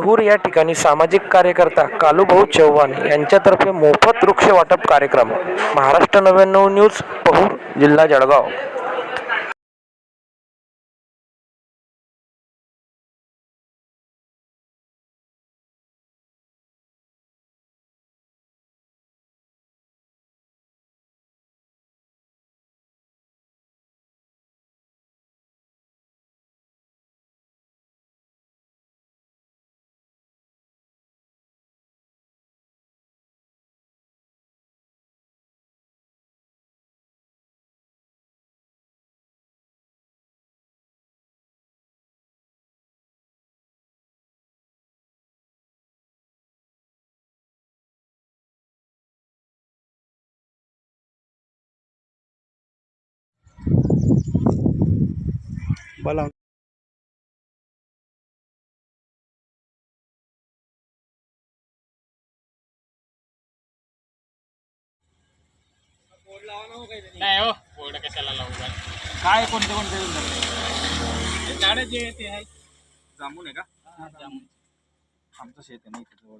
पहूर या ठिकाणी सामाजिक कार्यकर्ता कालूभाऊ चव्हाण यांच्यातर्फे मोफत वृक्ष वाटप कार्यक्रम। महाराष्ट्र 99 न्यूज, पहूर, जिल्हा जळगाव। बोला. नाही हो, बोर्ड कशाला लावू? काय कोणते कोणते झाडं जे ते आहे? जांभून आहे का? जांभून. आमचं शेत आहे नाही त्याच्यावर.